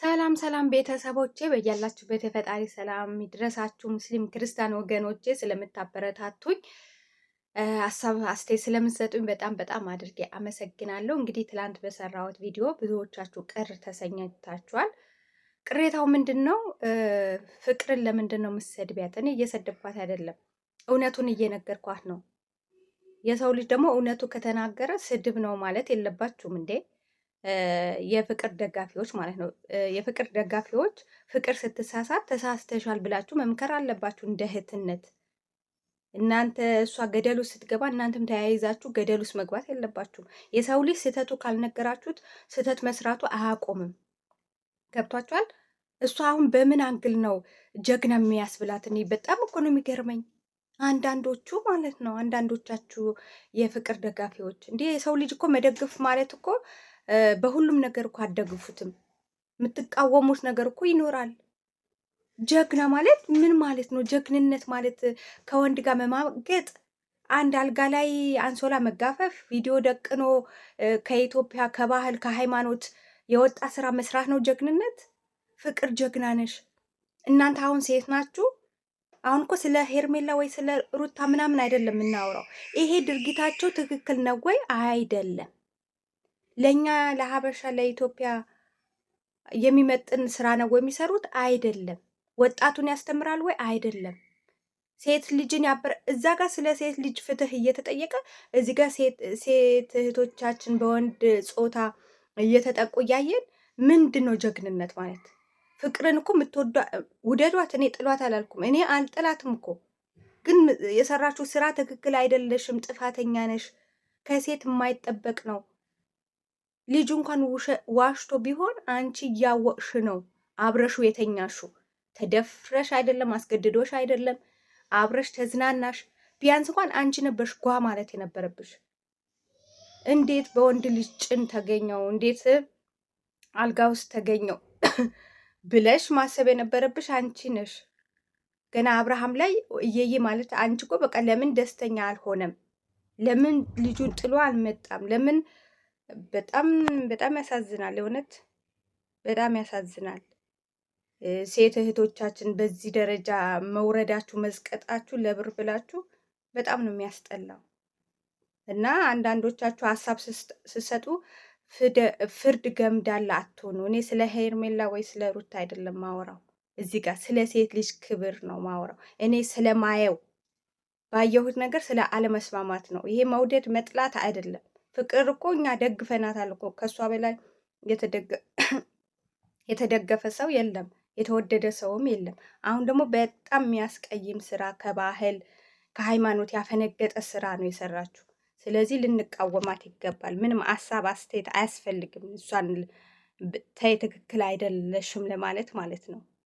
ሰላም ሰላም ቤተሰቦቼ በያላችሁበት የፈጣሪ ሰላም ይድረሳችሁ። ሙስሊም ክርስቲያን ወገኖቼ ስለምታበረታቱኝ ሀሳብ አስተያየት ስለምትሰጡኝ በጣም አድርጌ አመሰግናለሁ። እንግዲህ ትላንት በሰራሁት ቪዲዮ ብዙዎቻችሁ ቅር ተሰኝታችኋል። ቅሬታው ምንድን ነው? ፍቅርን ለምንድን ነው የምትሰድቢያት? እኔ እየሰደብኳት አይደለም፣ እውነቱን እየነገርኳት ነው። የሰው ልጅ ደግሞ እውነቱ ከተናገረ ስድብ ነው ማለት የለባችሁም እንዴ? የፍቅር ደጋፊዎች ማለት ነው። የፍቅር ደጋፊዎች ፍቅር ስትሳሳት ተሳስተሻል ብላችሁ መምከር አለባችሁ እንደ እህትነት። እናንተ እሷ ገደሉ ስትገባ እናንተም ተያይዛችሁ ገደል ውስጥ መግባት የለባችሁም። የሰው ልጅ ስህተቱ ካልነገራችሁት ስህተት መስራቱ አያቆምም። ገብቷችኋል? እሷ አሁን በምን አንግል ነው ጀግና የሚያስብላት? እኔ በጣም እኮ ነው የሚገርመኝ። አንዳንዶቹ ማለት ነው አንዳንዶቻችሁ የፍቅር ደጋፊዎች እንዲህ የሰው ልጅ እኮ መደገፍ ማለት እኮ በሁሉም ነገር እኮ አደግፉትም። የምትቃወሙት ነገር እኮ ይኖራል። ጀግና ማለት ምን ማለት ነው? ጀግንነት ማለት ከወንድ ጋር መማገጥ፣ አንድ አልጋ ላይ አንሶላ መጋፈፍ፣ ቪዲዮ ደቅኖ ከኢትዮጵያ ከባህል ከሃይማኖት የወጣ ስራ መስራት ነው ጀግንነት? ፍቅር ጀግና ነሽ እናንተ። አሁን ሴት ናችሁ። አሁን እኮ ስለ ሄርሜላ ወይ ስለ ሩታ ምናምን አይደለም የምናወራው። ይሄ ድርጊታቸው ትክክል ነው ወይ አይደለም? ለኛ ለሀበሻ ለኢትዮጵያ የሚመጥን ስራ ነው ወይ የሚሰሩት? አይደለም። ወጣቱን ያስተምራል ወይ? አይደለም። ሴት ልጅን እዛ ጋር ስለ ሴት ልጅ ፍትህ እየተጠየቀ እዚህ ጋር ሴት እህቶቻችን በወንድ ጾታ እየተጠቁ እያየን ምንድን ነው ጀግንነት ማለት? ፍቅርን እኮ ውደዷት። እኔ ጥሏት አላልኩም። እኔ አልጥላትም እኮ ግን የሰራችው ስራ ትክክል አይደለሽም፣ ጥፋተኛ ነሽ፣ ከሴት የማይጠበቅ ነው። ልጁ እንኳን ዋሽቶ ቢሆን አንቺ እያወቅሽ ነው አብረሹ የተኛሹ። ተደፍረሽ አይደለም፣ አስገድዶሽ አይደለም፣ አብረሽ ተዝናናሽ። ቢያንስ እንኳን አንቺ ነበርሽ ጓ ማለት የነበረብሽ። እንዴት በወንድ ልጅ ጭን ተገኘው፣ እንዴት አልጋ ውስጥ ተገኘው ብለሽ ማሰብ የነበረብሽ አንቺ ነሽ። ገና አብርሃም ላይ እየየ ማለት አንቺ እኮ በቃ ለምን ደስተኛ አልሆነም? ለምን ልጁን ጥሎ አልመጣም? ለምን? በጣም ያሳዝናል። እውነት በጣም ያሳዝናል። ሴት እህቶቻችን በዚህ ደረጃ መውረዳችሁ መዝቀጣችሁ ለብር ብላችሁ በጣም ነው የሚያስጠላው። እና አንዳንዶቻችሁ ሀሳብ ስሰጡ ፍርድ ገምዳላ አትሆኑ። እኔ ስለ ሄርሜላ ወይ ስለ ሩታ አይደለም ማወራው። እዚህ ጋር ስለ ሴት ልጅ ክብር ነው ማወራው። እኔ ስለማየው ባየሁት ነገር ስለ አለመስማማት ነው። ይሄ መውደድ መጥላት አይደለም። ፍቅር እኮ እኛ ደግፈናታል እኮ። ከእሷ በላይ የተደገፈ ሰው የለም፣ የተወደደ ሰውም የለም። አሁን ደግሞ በጣም የሚያስቀይም ስራ፣ ከባህል ከሃይማኖት ያፈነገጠ ስራ ነው የሰራችው። ስለዚህ ልንቃወማት ይገባል። ምንም ሀሳብ አስተያየት አያስፈልግም። እሷን ተይ ትክክል አይደለሽም ለማለት ማለት ነው።